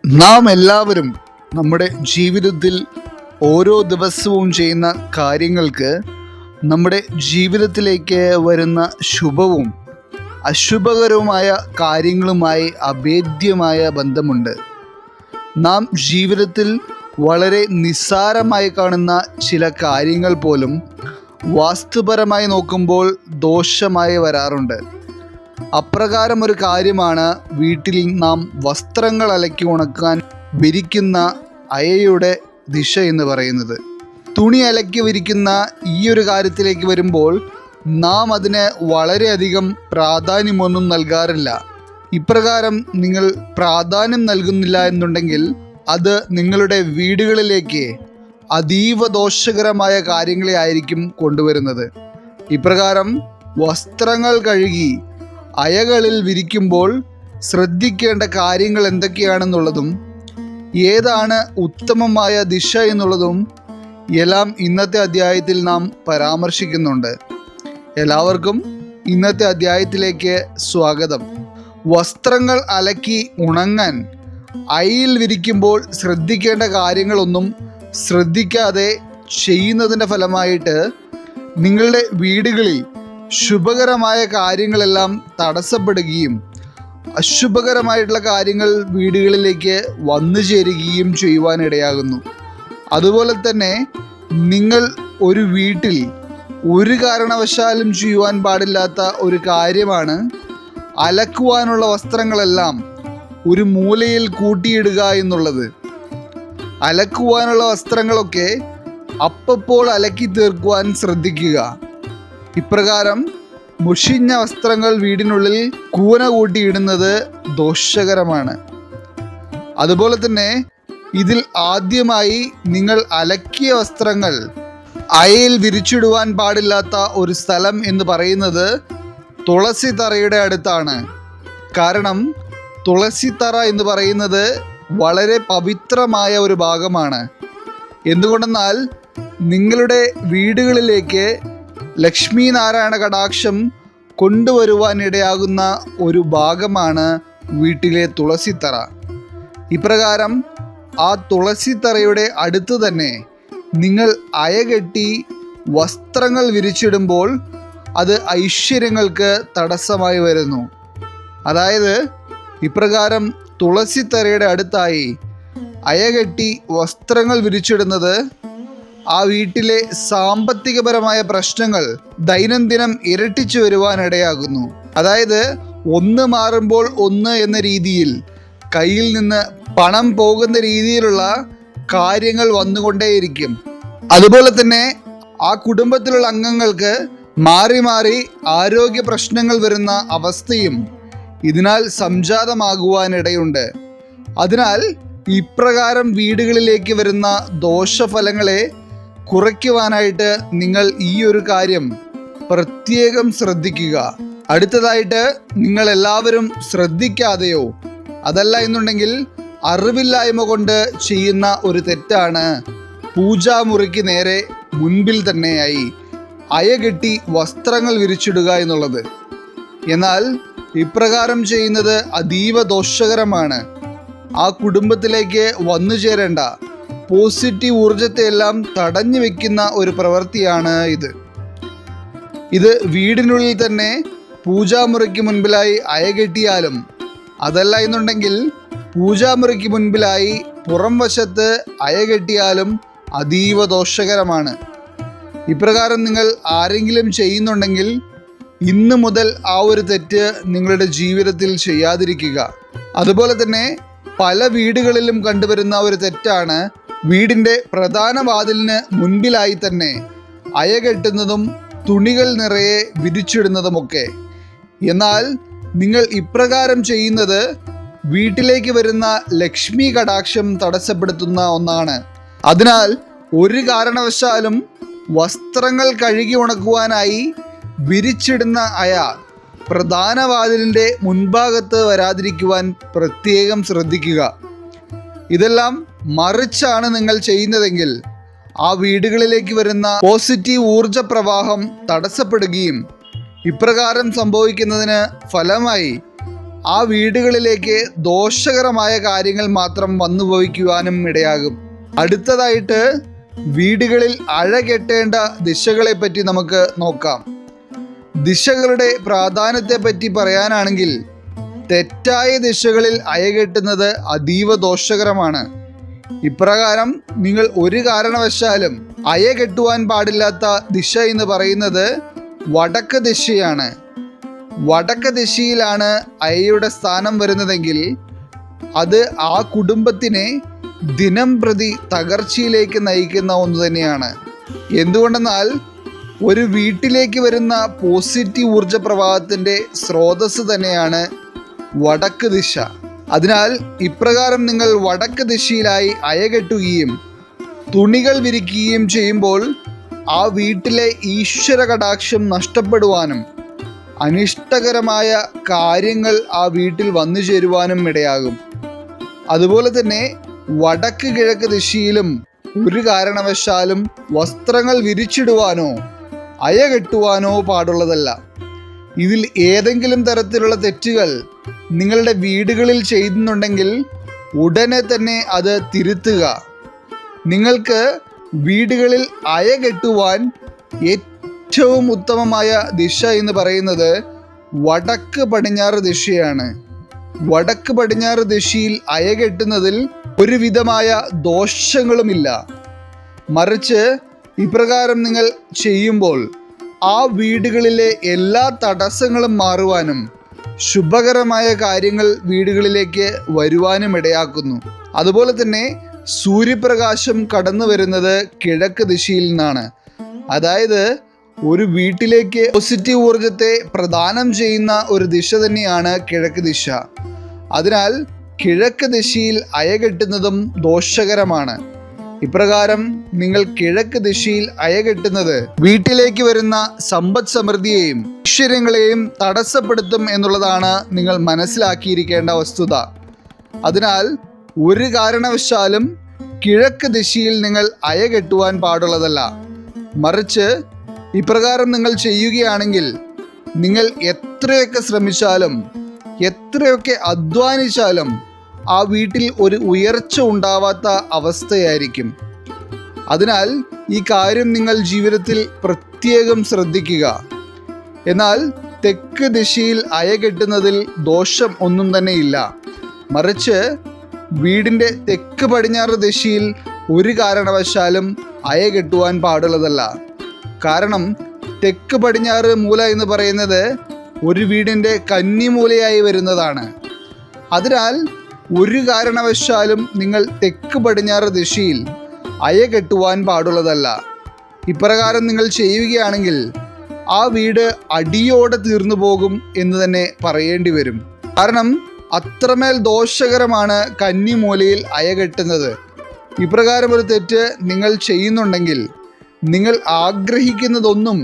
നാം എല്ലാവരും നമ്മുടെ ജീവിതത്തിൽ ഓരോ ദിവസവും ചെയ്യുന്ന കാര്യങ്ങൾക്ക് നമ്മുടെ ജീവിതത്തിലേക്ക് വരുന്ന ശുഭവും അശുഭകരവുമായ കാര്യങ്ങളുമായി അഭേദ്യമായ ബന്ധമുണ്ട്. നാം ജീവിതത്തിൽ വളരെ നിസ്സാരമായി കാണുന്ന ചില കാര്യങ്ങൾ പോലും വാസ്തുപരമായി നോക്കുമ്പോൾ ദോഷമായി വരാറുണ്ട്. അപ്രകാരം ഒരു കാര്യമാണ് വീട്ടിൽ നാം വസ്ത്രങ്ങൾ അലക്കി ഉണക്കാൻ വിരിക്കുന്ന അയയുടെ ദിശ എന്ന് പറയുന്നത്. തുണി അലക്കി വിരിക്കുന്ന ഈ ഒരു കാര്യത്തിലേക്ക് വരുമ്പോൾ നാം അതിന് വളരെയധികം പ്രാധാന്യമൊന്നും നൽകാറില്ല. ഇപ്രകാരം നിങ്ങൾ പ്രാധാന്യം നൽകുന്നില്ല എന്നുണ്ടെങ്കിൽ അത് നിങ്ങളുടെ വീടുകളിലേക്ക് അതീവ ദോഷകരമായ കാര്യങ്ങളെ ആയിരിക്കും കൊണ്ടുവരുന്നത്. ഇപ്രകാരം വസ്ത്രങ്ങൾ കഴുകി അയകളിൽ വിരിക്കുമ്പോൾ ശ്രദ്ധിക്കേണ്ട കാര്യങ്ങൾ എന്തൊക്കെയാണെന്നുള്ളതും ഏതാണ് ഉത്തമമായ ദിശ എന്നുള്ളതും എല്ലാം ഇന്നത്തെ അധ്യായത്തിൽ നാം പരാമർശിക്കുന്നുണ്ട്. എല്ലാവർക്കും ഇന്നത്തെ അധ്യായത്തിലേക്ക് സ്വാഗതം. വസ്ത്രങ്ങൾ അലക്കി ഉണങ്ങാൻ അയയിൽ വിരിക്കുമ്പോൾ ശ്രദ്ധിക്കേണ്ട കാര്യങ്ങളൊന്നും ശ്രദ്ധിക്കാതെ ചെയ്യുന്നതിൻ്റെ ഫലമായിട്ട് നിങ്ങളുടെ വീടുകളിൽ ശുഭകരമായ കാര്യങ്ങളെല്ലാം തടസ്സപ്പെടുകയും അശുഭകരമായിട്ടുള്ള കാര്യങ്ങൾ വീടുകളിലേക്ക് വന്നു ചേരുകയും ചെയ്യുവാനിടയാകുന്നു. അതുപോലെ തന്നെ നിങ്ങൾ ഒരു വീട്ടിൽ ഒരു കാരണവശാലും ചെയ്യുവാൻ പാടില്ലാത്ത ഒരു കാര്യമാണ് അലക്കുവാനുള്ള വസ്ത്രങ്ങളെല്ലാം ഒരു മൂലയിൽ കൂട്ടിയിടുക എന്നുള്ളത്. അലക്കുവാനുള്ള വസ്ത്രങ്ങളൊക്കെ അപ്പോൾ അലക്കി തീർക്കുവാൻ ശ്രദ്ധിക്കുക. ഇപ്രകാരം മുഷിഞ്ഞ വസ്ത്രങ്ങൾ വീടിനുള്ളിൽ കൂന കൂട്ടിയിടുന്നത് ദോഷകരമാണ്. അതുപോലെ തന്നെ ഇതിൽ ആദ്യമായി നിങ്ങൾ അലക്കിയ വസ്ത്രങ്ങൾ അയയിൽ വിരിച്ചിടുവാൻ പാടില്ലാത്ത ഒരു സ്ഥലം എന്ന് പറയുന്നത് തുളസി തറയുടെ അടുത്താണ്. കാരണം തുളസി തറ എന്ന് പറയുന്നത് വളരെ പവിത്രമായ ഒരു ഭാഗമാണ്. എന്തുകൊണ്ടെന്നാൽ നിങ്ങളുടെ വീടുകളിലേക്ക് ലക്ഷ്മി നാരായണ കടാക്ഷം കൊണ്ടുവരുവാനിടയാകുന്ന ഒരു ഭാഗമാണ് വീട്ടിലെ തുളസിത്തറ. ഇപ്രകാരം ആ തുളസിത്തറയുടെ അടുത്ത് തന്നെ നിങ്ങൾ അയകെട്ടി വസ്ത്രങ്ങൾ വിരിച്ചിടുമ്പോൾ അത് ഐശ്വര്യങ്ങൾക്ക് തടസ്സമായി വരുന്നു. അതായത് ഇപ്രകാരം തുളസിത്തറയുടെ അടുത്തായി അയകെട്ടി വസ്ത്രങ്ങൾ വിരിച്ചിടുന്നത് ആ വീട്ടിലെ സാമ്പത്തികപരമായ പ്രശ്നങ്ങൾ ദൈനംദിനം ഇരട്ടിച്ചു വരുവാനിടയാകുന്നു. അതായത് ഒന്ന് മാറുമ്പോൾ ഒന്ന് എന്ന രീതിയിൽ കയ്യിൽ നിന്ന് പണം പോകുന്ന രീതിയിലുള്ള കാര്യങ്ങൾ വന്നുകൊണ്ടേയിരിക്കും. അതുപോലെ തന്നെ ആ കുടുംബത്തിലുള്ള അംഗങ്ങൾക്ക് മാറി മാറി ആരോഗ്യ പ്രശ്നങ്ങൾ വരുന്ന അവസ്ഥയും ഇതിനാൽ സംജാതമാകുവാനിടയുണ്ട്. അതിനാൽ ഇപ്രകാരം വീടുകളിലേക്ക് വരുന്ന ദോഷഫലങ്ങളെ കുറയ്ക്കുവാനായിട്ട് നിങ്ങൾ ഈ ഒരു കാര്യം പ്രത്യേകം ശ്രദ്ധിക്കുക. അടുത്തതായിട്ട് നിങ്ങൾ എല്ലാവരും ശ്രദ്ധിക്കാതെയോ അതല്ല എന്നുണ്ടെങ്കിൽ അറിവില്ലായ്മ കൊണ്ട് ചെയ്യുന്ന ഒരു തെറ്റാണ് പൂജാമുറിക്ക് നേരെ മുൻപിൽ തന്നെയായി അയകെട്ടി വസ്ത്രങ്ങൾ വിരിച്ചിടുക എന്നുള്ളത്. എന്നാൽ ഇപ്രകാരം ചെയ്യുന്നത് അതീവ ദോഷകരമാണ്. ആ കുടുംബത്തിലേക്ക് വന്നു ചേരേണ്ട പോസിറ്റീവ് ഊർജത്തെ എല്ലാം തടഞ്ഞു വെക്കുന്ന ഒരു പ്രവൃത്തിയാണ് ഇത് വീടിനുള്ളിൽ തന്നെ പൂജാമുറിക്ക് മുൻപിലായി അയകെട്ടിയാലും അതല്ല എന്നുണ്ടെങ്കിൽ പൂജാമുറിക്ക് മുൻപിലായി പുറം വശത്ത് അയകെട്ടിയാലും അതീവ ദോഷകരമാണ്. ഇപ്രകാരം നിങ്ങൾ ആരെങ്കിലും ചെയ്യുന്നുണ്ടെങ്കിൽ ഇന്നു മുതൽ ആ ഒരു തെറ്റ് നിങ്ങളുടെ ജീവിതത്തിൽ ചെയ്യാതിരിക്കുക. അതുപോലെ തന്നെ പല വീടുകളിലും കണ്ടുവരുന്ന ഒരു തെറ്റാണ് വീടിൻ്റെ പ്രധാന വാതിലിന് മുൻപിലായി തന്നെ അയകെട്ടുന്നതും തുണികൾ നിറയെ വിരിച്ചിടുന്നതുമൊക്കെ. എന്നാൽ നിങ്ങൾ ഇപ്രകാരം ചെയ്യുന്നത് വീട്ടിലേക്ക് വരുന്ന ലക്ഷ്മി കടാക്ഷം തടസ്സപ്പെടുത്തുന്ന ഒന്നാണ്. അതിനാൽ ഒരു കാരണവശാലും വസ്ത്രങ്ങൾ കഴുകി ഉണക്കുവാനായി വിരിച്ചിടുന്ന അയ പ്രധാന വാതിലിൻ്റെ മുൻഭാഗത്ത് വരാതിരിക്കുവാൻ പ്രത്യേകം ശ്രദ്ധിക്കുക. ഇതെല്ലാം മറിച്ചാണ് നിങ്ങൾ ചെയ്യുന്നതെങ്കിൽ ആ വീടുകളിലേക്ക് വരുന്ന പോസിറ്റീവ് ഊർജ പ്രവാഹം തടസ്സപ്പെടുകയും ഇപ്രകാരം സംഭവിക്കുന്നതിന് ഫലമായി ആ വീടുകളിലേക്ക് ദോഷകരമായ കാര്യങ്ങൾ മാത്രം വന്നു ഭവിക്കുവാനും ഇടയാകും. അടുത്തതായിട്ട് വീടുകളിൽ അഴകെട്ടേണ്ട ദിശകളെ പറ്റി നമുക്ക് നോക്കാം. ദിശകളുടെ പ്രാധാന്യത്തെപ്പറ്റി പറയാനാണെങ്കിൽ തെറ്റായ ദിശകളിൽ അയകെട്ടുന്നത് അതീവ ദോഷകരമാണ്. ഇപ്രകാരം നിങ്ങൾ ഒരു കാരണവശാലും അയകെട്ടുവാൻ പാടില്ലാത്ത ദിശ എന്ന് പറയുന്നത് വടക്ക് ദിശയാണ്. വടക്ക് ദിശയിലാണ് അയയുടെ സ്ഥാനം വരുന്നതെങ്കിൽ അത് ആ കുടുംബത്തിനെ ദിനം പ്രതി തകർച്ചയിലേക്ക് നയിക്കുന്ന ഒന്ന് തന്നെയാണ്. എന്തുകൊണ്ടെന്നാൽ ഒരു വീട്ടിലേക്ക് വരുന്ന പോസിറ്റീവ് ഊർജ പ്രവാഹത്തിൻ്റെ സ്രോതസ് തന്നെയാണ് വടക്ക് ദിശ. അതിനാൽ ഇപ്രകാരം നിങ്ങൾ വടക്ക് ദിശയിലായി അയകെട്ടുകയും തുണികൾ വിരിക്കുകയും ചെയ്യുമ്പോൾ ആ വീട്ടിലെ ഈശ്വര കടാക്ഷം നഷ്ടപ്പെടുവാനും അനിഷ്ടകരമായ കാര്യങ്ങൾ ആ വീട്ടിൽ വന്നു ചേരുവാനും ഇടയാകും. അതുപോലെ തന്നെ വടക്ക് കിഴക്ക് ദിശയിലും ഒരു കാരണവശാലും വസ്ത്രങ്ങൾ വിരിച്ചിടുവാനോ അയകെട്ടുവാനോ പാടുള്ളതല്ല. ഇതിൽ ഏതെങ്കിലും തരത്തിലുള്ള തെറ്റുകൾ നിങ്ങളുടെ വീടുകളിൽ ചെയ്യുന്നുണ്ടെങ്കിൽ ഉടനെ തന്നെ അത് തിരുത്തുക. നിങ്ങൾക്ക് വീടുകളിൽ അയകെട്ടുവാൻ ഏറ്റവും ഉത്തമമായ ദിശ എന്ന് പറയുന്നത് വടക്ക് പടിഞ്ഞാറ് ദിശയാണ്. വടക്ക് പടിഞ്ഞാറ് ദിശയിൽ അയകെട്ടുന്നതിൽ ഒരുവിധമായ ദോഷങ്ങളുമില്ല. മറിച്ച് ഇപ്രകാരം നിങ്ങൾ ചെയ്യുമ്പോൾ ആ വീടുകളിലെ എല്ലാ തടസ്സങ്ങളും മാറുവാനും ശുഭകരമായ കാര്യങ്ങൾ വീടുകളിലേക്ക് വരുവാനും ഇടയാക്കുന്നു. അതുപോലെ തന്നെ സൂര്യപ്രകാശം കടന്നു വരുന്നത് കിഴക്ക് ദിശയിൽ നിന്നാണ്. അതായത് ഒരു വീട്ടിലേക്ക് പോസിറ്റീവ് ഊർജത്തെ പ്രദാനം ചെയ്യുന്ന ഒരു ദിശ തന്നെയാണ് കിഴക്ക് ദിശ. അതിനാൽ കിഴക്ക് ദിശയിൽ അയകെട്ടുന്നതും ദോഷകരമാണ്. ഇപ്രകാരം നിങ്ങൾ കിഴക്ക് ദിശയിൽ അയകെട്ടുന്നത് വീട്ടിലേക്ക് വരുന്ന സമ്പദ് സമൃദ്ധിയെയും ഐശ്വര്യങ്ങളെയും തടസ്സപ്പെടുത്തും എന്നുള്ളതാണ് നിങ്ങൾ മനസ്സിലാക്കിയിരിക്കേണ്ട വസ്തുത. അതിനാൽ ഒരു കാരണവശാലും കിഴക്ക് ദിശയിൽ നിങ്ങൾ അയകെട്ടുവാൻ പാടുള്ളതല്ല. മറിച്ച് ഇപ്രകാരം നിങ്ങൾ ചെയ്യുകയാണെങ്കിൽ നിങ്ങൾ എത്രയൊക്കെ ശ്രമിച്ചാലും എത്രയൊക്കെ അധ്വാനിച്ചാലും ആ വീട്ടിൽ ഒരു ഉയർച്ച ഉണ്ടാവാത്ത അവസ്ഥയായിരിക്കും. അതിനാൽ ഈ കാര്യം നിങ്ങൾ ജീവിതത്തിൽ പ്രത്യേകം ശ്രദ്ധിക്കുക. എന്നാൽ തെക്ക് ദിശയിൽ അയകെട്ടുന്നതിൽ ദോഷം ഒന്നും തന്നെ ഇല്ല. മറിച്ച് വീടിൻ്റെ തെക്ക് പടിഞ്ഞാറ് ദിശയിൽ ഒരു കാരണവശാലും അയകെട്ടുവാൻ പാടുള്ളതല്ല. കാരണം തെക്ക് പടിഞ്ഞാറ് മൂല എന്ന് പറയുന്നത് ഒരു വീടിൻ്റെ കന്നിമൂലയായി വരുന്നതാണ്. അതിനാൽ ഒരു കാരണവശാലും നിങ്ങൾ തെക്ക് പടിഞ്ഞാറ് ദിശയിൽ അയകെട്ടുവാൻ പാടുള്ളതല്ല. ഇപ്രകാരം നിങ്ങൾ ചെയ്യുകയാണെങ്കിൽ ആ വീട് അടിയോടെ തീർന്നു പോകും എന്ന് തന്നെ പറയേണ്ടി വരും. കാരണം അത്രമേൽ ദോഷകരമാണ് കന്നിമൂലയിൽ അയകെട്ടുന്നത്. ഇപ്രകാരം ഒരു തെറ്റ് നിങ്ങൾ ചെയ്യുന്നുണ്ടെങ്കിൽ നിങ്ങൾ ആഗ്രഹിക്കുന്നതൊന്നും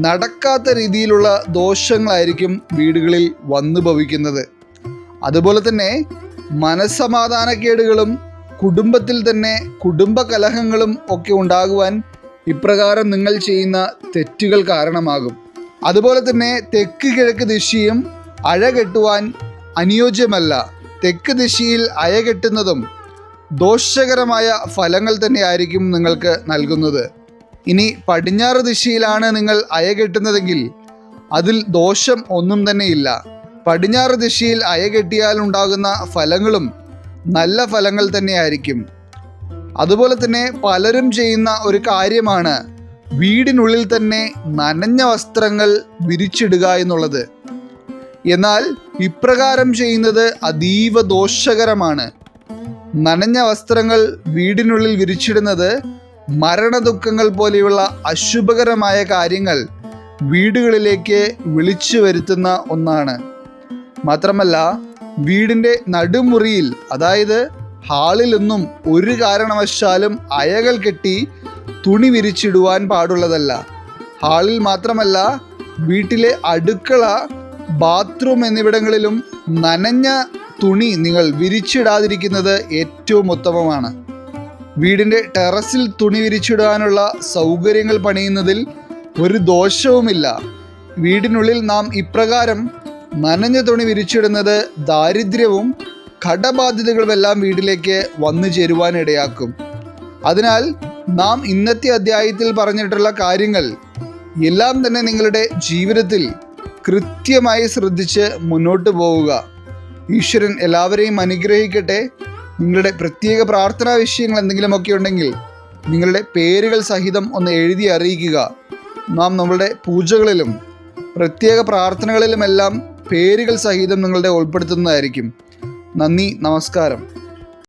നടക്കാത്ത രീതിയിലുള്ള ദോഷങ്ങളായിരിക്കും വീടുകളിൽ വന്നു ഭവിക്കുന്നത്. അതുപോലെ തന്നെ മനസ്സമാധാനക്കേടുകളും കുടുംബത്തിൽ തന്നെ കുടുംബകലഹങ്ങളും ഒക്കെ ഉണ്ടാകുവാൻ ഇപ്രകാരം നിങ്ങൾ ചെയ്യുന്ന തെറ്റുകൾ കാരണമാകും. അതുപോലെ തന്നെ തെക്ക് കിഴക്ക് ദിശയും അഴകെട്ടുവാൻ അനുയോജ്യമല്ല. തെക്ക് ദിശയിൽ അയകെട്ടുന്നതും ദോഷകരമായ ഫലങ്ങൾ തന്നെയായിരിക്കും നിങ്ങൾക്ക് നൽകുന്നത്. ഇനി പടിഞ്ഞാറ് ദിശയിലാണ് നിങ്ങൾ അയകെട്ടുന്നതെങ്കിൽ അതിൽ ദോഷം ഒന്നും തന്നെയില്ല. പടിഞ്ഞാറ് ദിശയിൽ അയകെട്ടിയാൽ ഉണ്ടാകുന്ന ഫലങ്ങളും നല്ല ഫലങ്ങൾ തന്നെയായിരിക്കും. അതുപോലെ തന്നെ പലരും ചെയ്യുന്ന ഒരു കാര്യമാണ് വീടിനുള്ളിൽ തന്നെ നനഞ്ഞ വസ്ത്രങ്ങൾ വിരിച്ചിടുക എന്നുള്ളത്. എന്നാൽ ഇപ്രകാരം ചെയ്യുന്നത് അതീവ ദോഷകരമാണ്. നനഞ്ഞ വസ്ത്രങ്ങൾ വീടിനുള്ളിൽ വിരിച്ചിടുന്നത് മരണദുഃഖങ്ങൾ പോലെയുള്ള അശുഭകരമായ കാര്യങ്ങൾ വീടുകളിലേക്ക് വിളിച്ചു വരുത്തുന്ന ഒന്നാണ്. മാത്രമല്ല വീടിൻ്റെ നടുമുറിയിൽ, അതായത് ഹാളിലൊന്നും ഒരു കാരണവശാലും അയകൾ കെട്ടി തുണി വിരിച്ചിടുവാൻ പാടുള്ളതല്ല. ഹാളിൽ മാത്രമല്ല, വീട്ടിലെ അടുക്കള, ബാത്റൂം എന്നിവിടങ്ങളിലും നനഞ്ഞ തുണി നിങ്ങൾ വിരിച്ചിടാതിരിക്കുന്നത് ഏറ്റവും ഉത്തമമാണ്. വീടിൻ്റെ ടെറസിൽ തുണി വിരിച്ചിടാനുള്ള സൗകര്യങ്ങൾ പണിയുന്നതിൽ ഒരു ദോഷവുമില്ല. വീടിനുള്ളിൽ നാം ഇപ്രകാരം നനഞ്ഞ തുണി വിരിച്ചിടുന്നത് ദാരിദ്ര്യവും കടബാധ്യതകളുമെല്ലാം വീട്ടിലേക്ക് വന്നു ചേരുവാൻ ഇടയാക്കും. അതിനാൽ നാം ഇന്നത്തെ അധ്യായത്തിൽ പറഞ്ഞിട്ടുള്ള കാര്യങ്ങൾ എല്ലാം തന്നെ നിങ്ങളുടെ ജീവിതത്തിൽ കൃത്യമായി ശ്രദ്ധിച്ച് മുന്നോട്ട് പോവുക. ഈശ്വരൻ എല്ലാവരെയും അനുഗ്രഹിക്കട്ടെ. നിങ്ങളുടെ പ്രത്യേക പ്രാർത്ഥനാ വിഷയങ്ങൾ എന്തെങ്കിലുമൊക്കെ ഉണ്ടെങ്കിൽ നിങ്ങളുടെ പേരുകൾ സഹിതം ഒന്ന് എഴുതി അറിയിക്കുക. നാം നമ്മളുടെ പൂജകളിലും പ്രത്യേക പ്രാർത്ഥനകളിലുമെല്ലാം പേരുകൾ സഹിതം നിങ്ങളുടെ ഉൾപ്പെടുത്തുന്നതായിരിക്കും. നന്ദി, നമസ്കാരം.